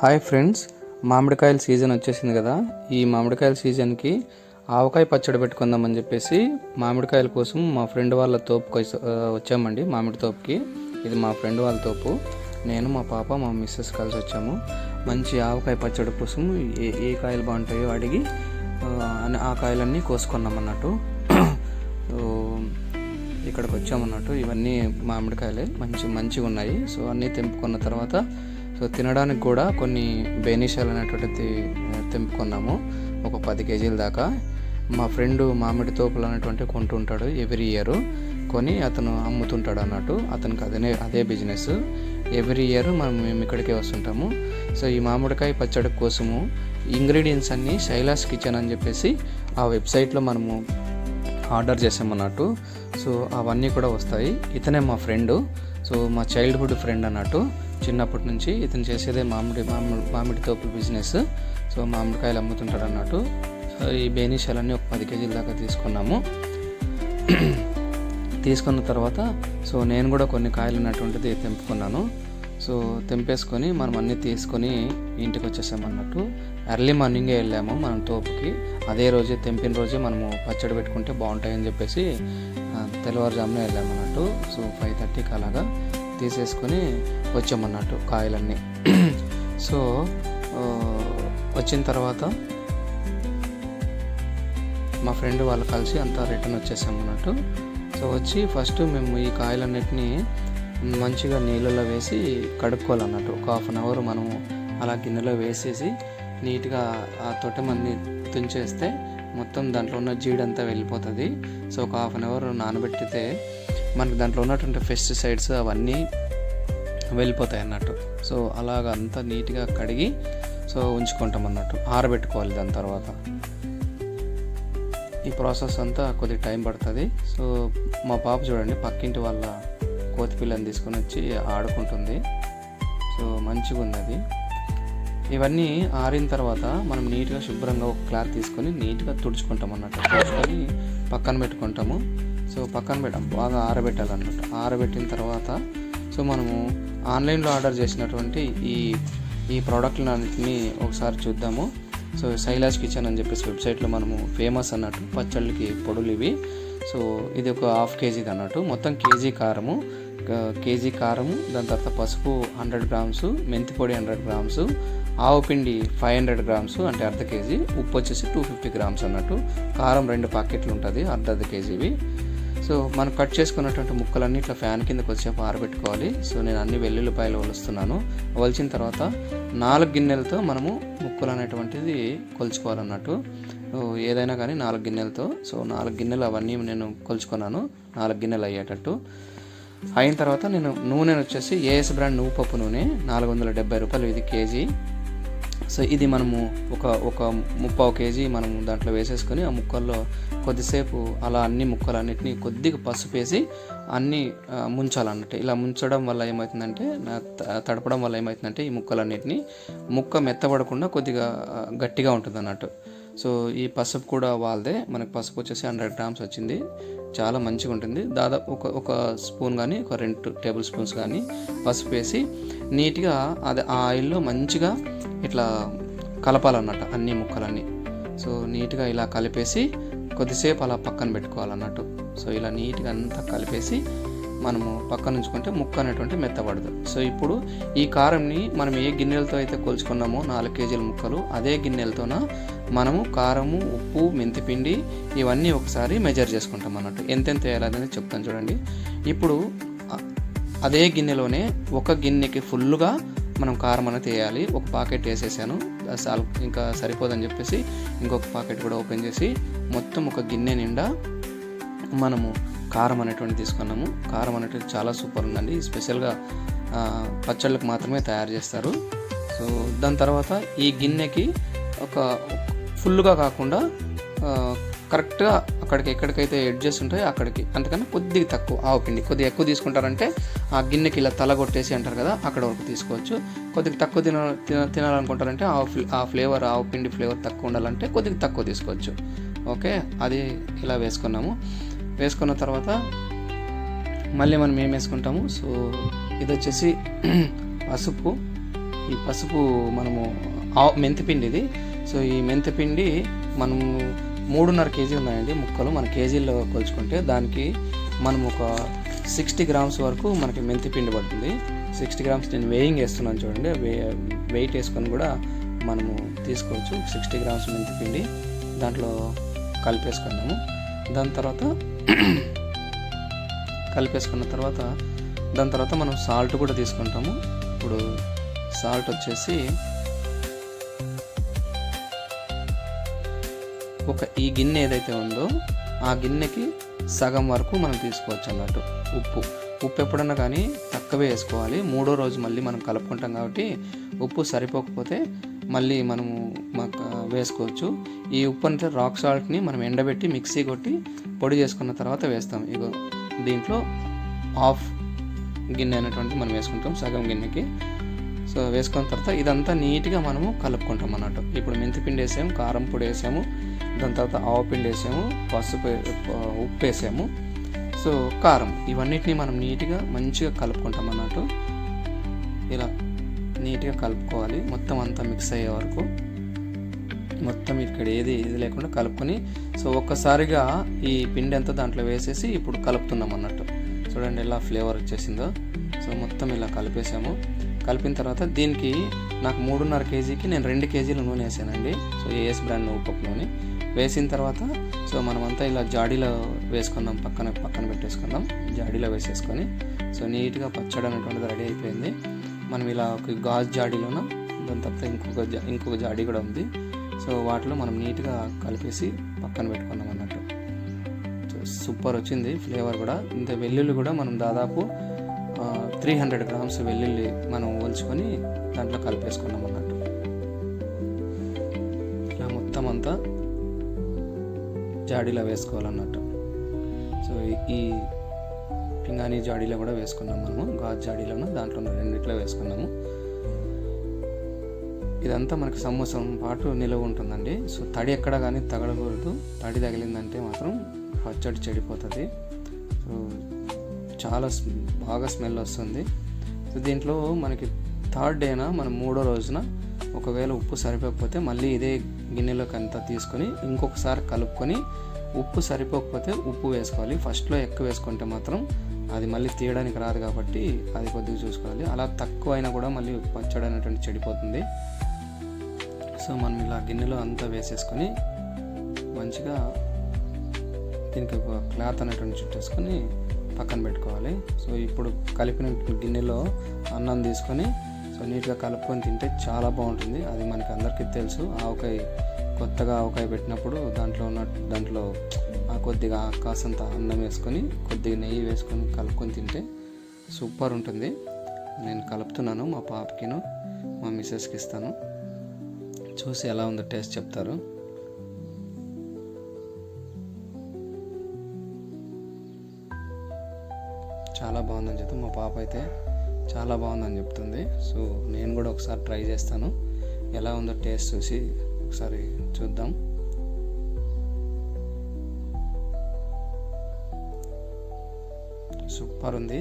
Hi friends, మామిడికాయల season వచ్చేసింది కదా. ఈ మామిడికాయల సీజన్కి ఆవకాయ పచ్చడి పెట్టుకుందామని చెప్పేసి మామిడికాయల కోసం మా ఫ్రెండ్ వాళ్ళ తోపుకి వచ్చామండి. మామిడి తోపుకి. ఇది మా ఫ్రెండ్ వాళ్ళ తోపు. నేను, మా పాప, మా మిస్సెస్ కలిసి వచ్చాము. మంచి ఆవకాయ పచ్చడి కోసం ఏ కాయలు బాగుంటాయో అడిగి ఆ కాయలన్నీ కోసుకున్నాం అన్నట్టు. ఇక్కడికి వచ్చామన్నట్టు. ఇవన్నీ మామిడికాయలే, మంచిగా ఉన్నాయి. సో అన్నీ తెంపుకున్న తర్వాత తినడానికి కూడా కొన్ని బేనిషాలు అనేటువంటిది తెంపుకున్నాము. ఒక 10 కేజీల దాకా. మా ఫ్రెండ్ మామిడి తోపులు అనేటువంటి కొంటుంటాడు ఎవ్రీ ఇయర్. కొని అతను అమ్ముతుంటాడు అన్నట్టు. అతనికి అదే బిజినెస్. ఎవ్రీ ఇయర్ మేము ఇక్కడికే వస్తుంటాము. సో ఈ మామిడికాయ పచ్చడి కోసము ఇంగ్రీడియంట్స్ అన్నీ శైలాస్ కిచెన్ అని చెప్పేసి ఆ వెబ్సైట్లో మనము ఆర్డర్ చేసామన్నట్టు. సో అవన్నీ కూడా వస్తాయి. ఇతనే మా ఫ్రెండు. సో మా చైల్డ్హుడ్ ఫ్రెండ్ అన్నట్టు. చిన్నప్పటి నుంచి ఇతను చేసేదే మామిడి తోపుల బిజినెస్. సో మామిడికాయలు అమ్ముతుంటాడు అన్నట్టు. ఈ బేనిషాలన్నీ ఒక 10 కేజీల దాకా తీసుకున్నాము. తీసుకున్న తర్వాత సో నేను కూడా కొన్ని కాయలు ఉన్నటువంటిది తెంపుకున్నాను. సో తెంపేసుకొని మనం అన్నీ తీసుకొని ఇంటికి వచ్చేసామన్నట్టు. ఎర్లీ మార్నింగే వెళ్ళాము మనం తోపుకి. అదే రోజే తెంపిన రోజే మనము పచ్చడి పెట్టుకుంటే బాగుంటాయని చెప్పేసి తెల్లవారుజామునే వెళ్ళామన్నట్టు. సో 5:30కి అలాగా తీసేసుకొని వచ్చామన్నట్టు కాయలన్నీ. సో వచ్చిన తర్వాత మా ఫ్రెండ్ వాళ్ళు కలిసి అంతా రిటర్న్ వచ్చేసామన్నట్టు. సో వచ్చి ఫస్ట్ మేము ఈ కాయలన్నిటినీ మంచిగా నీళ్ళలో వేసి కడుక్కోవాలన్నట్టు. ఒక 1/2 అవర్ మనము అలా గిన్నెలో వేసేసి నీట్గా ఆ తొట్టెమన్ని తుంచేస్తే మొత్తం దాంట్లో ఉన్న జీడంతా వెళ్ళిపోతుంది. సో ఒక 1/2 అవర్ నానబెట్టితే మనకి దాంట్లో ఉన్నటువంటి పెస్టిసైడ్స్ అవన్నీ వెళ్ళిపోతాయి అన్నట్టు. సో అలాగ అంతా నీట్గా కడిగి సో ఉంచుకుంటాం అన్నట్టు. ఆరబెట్టుకోవాలి. దాని తర్వాత ఈ ప్రాసెస్ అంతా కొద్దిగా టైం పడుతుంది. సో మా పాప చూడండి పక్కింటి వాళ్ళ కోతిపిల్లని తీసుకొని వచ్చి ఆడుకుంటుంది. సో మంచిగా ఉంది అది. ఇవన్నీ ఆరిన తర్వాత మనం నీట్గా శుభ్రంగా ఒక క్లాత్ తీసుకొని నీట్గా తుడుచుకుంటాం అన్నట్టు. తుడుచుకొని పక్కన పెట్టుకుంటాము. సో పక్కన బాగా ఆరబెట్టాలన్నట్టు. ఆరబెట్టిన తర్వాత సో మనము ఆన్లైన్లో ఆర్డర్ చేసినటువంటి ఈ ప్రోడక్ట్లన్నింటినీ ఒకసారి చూద్దాము. సో శైలాస్ కిచెన్ అని చెప్పేసి వెబ్సైట్లో మనము ఫేమస్ అన్నట్టు పచ్చళ్ళకి పొడులు ఇవి. సో ఇది ఒక 1/2 కేజీది అన్నట్టు. మొత్తం కేజీ కారము, దాని తర్వాత పసుపు 100 గ్రామ్స్, మెంతి పొడి 100 గ్రామ్స్, ఆవు పిండి 500 గ్రామ్స్ అంటే 1/2 కేజీ, ఉప్పు వచ్చేసి 250 గ్రామ్స్ అన్నట్టు. కారం 2 ప్యాకెట్లు ఉంటుంది 1/2 కేజీవి. సో మనం కట్ చేసుకున్నటువంటి ముక్కలన్నీ ఇట్లా ఫ్యాన్ కిందకి వచ్చేపు ఆరబెట్టుకోవాలి. సో నేను అన్ని వెల్లుల్లిపాయలు వలుస్తున్నాను. వలిచిన తర్వాత 4 గిన్నెలతో మనము ముక్కలు అనేటువంటిది కొలుచుకోవాలన్నట్టు. ఏదైనా కానీ 4 గిన్నెలతో. సో 4 గిన్నెలు అవన్నీ నేను కొలుచుకున్నాను. 4 గిన్నెలు అయ్యేటట్టు అయిన తర్వాత నేను నూనె వచ్చేసి ఏఎస్ బ్రాండ్ నువ్వు పప్పు నూనె 470 రూపాయలు ఇది కేజీ. సో ఇది మనము ఒక 3/4 కేజీ మనము దాంట్లో వేసేసుకొని ఆ ముక్కల్లో కొద్దిసేపు అలా అన్ని ముక్కలన్నిటినీ కొద్దిగా పసుపు వేసి అన్నీ ముంచాలన్నట్టు. ఇలా ముంచడం వల్ల ఏమవుతుందంటే తడపడం వల్ల ఏమవుతుందంటే ఈ ముక్కలన్నిటినీ ముక్క మెత్తబడకుండా కొద్దిగా గట్టిగా ఉంటుంది అన్నట్టు. సో ఈ పసుపు కూడా వాళ్ళదే. మనకు పసుపు వచ్చేసి 100 గ్రామ్స్ వచ్చింది. చాలా మంచిగా ఉంటుంది. దాదాపు ఒక స్పూన్ కానీ ఒక 2 టేబుల్ స్పూన్స్ కానీ పసుపు వేసి నీట్గా అది ఆ ఆయిల్లో మంచిగా ఇట్లా కలపాలన్నట్టు అన్ని ముక్కలన్నీ. సో నీట్గా ఇలా కలిపేసి కొద్దిసేపు అలా పక్కన పెట్టుకోవాలన్నట్టు. సో ఇలా నీట్గా అంతా కలిపేసి మనము పక్కన ఉంచుకుంటే ముక్క అనేటువంటి మెత్తబడదు. సో ఇప్పుడు ఈ కారంని మనం ఏ గిన్నెలతో అయితే కొలుచుకున్నామో 4 కేజీల ముక్కలు అదే గిన్నెలతోన మనము కారము, ఉప్పు, మెంతిపిండి ఇవన్నీ ఒకసారి మెజర్ చేసుకుంటాం అన్నట్టు. ఎంతెంత వేయాలనేది చెప్తాను చూడండి. ఇప్పుడు అదే గిన్నెలోనే ఒక గిన్నెకి ఫుల్గా మనం కారం అనేది వేయాలి. ఒక ప్యాకెట్ వేసేసాను. ఇంకా సరిపోదని చెప్పేసి ఇంకొక ప్యాకెట్ కూడా ఓపెన్ చేసి మొత్తం ఒక గిన్నె నిండా మనము కారం అనేటువంటి తీసుకున్నాము. కారం అనేటువంటి చాలా సూపర్ ఉందండి. స్పెషల్గా పచ్చళ్ళకు మాత్రమే తయారు చేస్తారు. సో దాని తర్వాత ఈ గిన్నెకి ఒక ఫుల్గా కాకుండా కరెక్ట్గా అక్కడికి ఎక్కడికైతే ఎడ్జెస్ ఉంటాయో అక్కడికి, అంతకన్నా కొద్దిగా తక్కువ ఆవు పిండి. కొద్దిగా ఎక్కువ తీసుకుంటారంటే ఆ గిన్నెకి ఇలా తల కొట్టేసి అంటారు కదా, అక్కడ వరకు తీసుకోవచ్చు. కొద్దిగా తక్కువ తినాలనుకుంటారంటే ఆ ఫ్లేవర్ ఆవు పిండి ఫ్లేవర్ తక్కువ ఉండాలంటే కొద్దిగా తక్కువ తీసుకోవచ్చు. ఓకే, అది ఇలా వేసుకున్నాము. వేసుకున్న తర్వాత మళ్ళీ మనం ఏం వేసుకుంటాము. సో ఇది వచ్చేసి పసుపు, ఈ పసుపు మనము మెంతిపిండి ఇది. సో ఈ మెంతిపిండి మనము 3.5 కేజీ ఉన్నాయండి ముక్కలు. మన కేజీల్లో కొలుచుకుంటే దానికి మనం ఒక 60 గ్రామ్స్ వరకు మనకి మెంతిపిండి పడుతుంది. 60 గ్రామ్స్ నేను వేయింగ్ వేస్తున్నాను చూడండి. వెయిట్ వేసుకొని కూడా మనము తీసుకోవచ్చు. 60 గ్రామ్స్ మెంతిపిండి దాంట్లో కలిపేసుకున్నాము. దాని తర్వాత మనం సాల్ట్ కూడా తీసుకుంటాము. ఇప్పుడు సాల్ట్ వచ్చేసి ఈ గిన్నె ఏదైతే ఉందో ఆ గిన్నెకి సగం వరకు మనం తీసుకోవచ్చు అన్నట్టు. ఉప్పు ఎప్పుడన్నా కానీ తక్కువే వేసుకోవాలి. 3వ రోజు మళ్ళీ మనం కలుపుకుంటాం కాబట్టి ఉప్పు సరిపోకపోతే మళ్ళీ మనము వేసుకోవచ్చు. ఈ ఉప్పు అంటే రాక్ సాల్ట్ని మనం ఎండబెట్టి మిక్సీ కొట్టి పొడి చేసుకున్న తర్వాత వేస్తాం. ఇగో దీంట్లో హాఫ్ గిన్నె అనేటువంటి మనం వేసుకుంటాం, సగం గిన్నెకి. సో వేసుకున్న తర్వాత ఇదంతా నీట్గా మనము కలుపుకుంటాం అన్నట్టు. ఇప్పుడు మెంతిపిండి వేసాము, కారం పొడి వేసాము, దాని తర్వాత ఆవపిండి వేసాము, ఉప్పు వేసాము, సో కారం, ఇవన్నిటిని మనం నీట్గా మంచిగా కలుపుకుంటాం అన్నట్టు. ఇలా నీట్గా కలుపుకోవాలి మొత్తం అంతా మిక్స్ అయ్యే వరకు. మొత్తం ఇక్కడ ఇది లేకుండా కలుపుకొని సో ఒక్కసారిగా ఈ పిండి అంతా దాంట్లో వేసేసి ఇప్పుడు కలుపుతున్నాం అన్నట్టు. చూడండి ఎలా ఫ్లేవర్ వచ్చేసిందో. సో మొత్తం ఇలా కలిపేసాము. కలిపిన తర్వాత దీనికి నాకు 3.5 కేజీకి నేను 2 కేజీల నూనె వేసానండి. సో ఏఎస్ బ్రాండ్ ఉప్పు నూనె వేసిన తర్వాత సో మనమంతా ఇలా జాడీలో వేసుకుందాం, పక్కన పెట్టేసుకుందాం. జాడీలో వేసేసుకొని సో నీట్గా పచ్చడి అనేటువంటిది రెడీ అయిపోయింది. మనం ఇలా ఒక గాజు జాడీలోన, దాని తర్వాత ఇంకొక జాడీ కూడా ఉంది. సో వాటిలో మనం నీట్గా కలిపేసి పక్కన పెట్టుకున్నాం అన్నట్టు. సో సూపర్ వచ్చింది ఫ్లేవర్ కూడా. ఇంత వెల్లుల్లి కూడా మనం దాదాపు 300 గ్రామ్స్ వెల్లుల్లి మనం ఒలుచుకొని దాంట్లో కలిపేసుకున్నాం అన్నట్టు. ఇలా మొత్తం అంతా జాడీలో వేసుకోవాలన్నట్టు. సో ఈ పింగాణీ జాడీలో కూడా వేసుకున్నాం మనము, గాజు జాడీలోను దాంట్లో రెండిట్లో వేసుకున్నాము. ఇదంతా మనకి సంవత్సరం పాటు నిలువ ఉంటుందండి. సో తడి ఎక్కడ కానీ తగలకూడదు. తడి తగిలిందంటే మాత్రం పచ్చడి చెడిపోతుంది. సో చాలా బాగా స్మెల్ వస్తుంది. సో దీంట్లో మనకి 3rd డేనా మనం 3వ రోజున ఒకవేళ ఉప్పు సరిపోకపోతే మళ్ళీ ఇదే గిన్నెలోకి అంతా తీసుకొని ఇంకొకసారి కలుపుకొని ఉప్పు సరిపోకపోతే ఉప్పు వేసుకోవాలి. ఫస్ట్లో ఎక్కువ వేసుకుంటే మాత్రం అది మళ్ళీ తీయడానికి రాదు కాబట్టి అది కొద్దిగా చూసుకోవాలి. అలా తక్కువ అయినా కూడా మళ్ళీ పచ్చడి అనేటువంటి చెడిపోతుంది. సో మనం ఇలా గిన్నెలో అంతా వేసేసుకొని మంచిగా దీనికి ఒక క్లాత్ అనేటువంటి చుట్టేసుకొని పక్కన పెట్టుకోవాలి. సో ఇప్పుడు కలిపిన గిన్నెలో అన్నం తీసుకొని సో నీట్గా కలుపుకొని తింటే చాలా బాగుంటుంది. అది మనకి అందరికీ తెలుసు. కొత్తగా ఆవకాయ పెట్టినప్పుడు దాంట్లో కొద్దిగా కాసంత అన్నం వేసుకొని కొద్దిగా నెయ్యి వేసుకొని కలుపుకొని తింటే సూపర్ ఉంటుంది. నేను కలుపుతున్నాను, మా పాపకిను మా మిస్సెస్కి ఇస్తాను. చూసి ఎలా ఉందో టేస్ట్ చెప్తారు. చాలా బాగుందని చెప్తాను. మా పాప అయితే చాలా బాగుందని చెప్తుంది. సో నేను కూడా ఒకసారి ట్రై చేస్తాను. ఎలా ఉందో టేస్ట్ చూసి ఒకసారి చూద్దాం. సూపర్ ఉంది.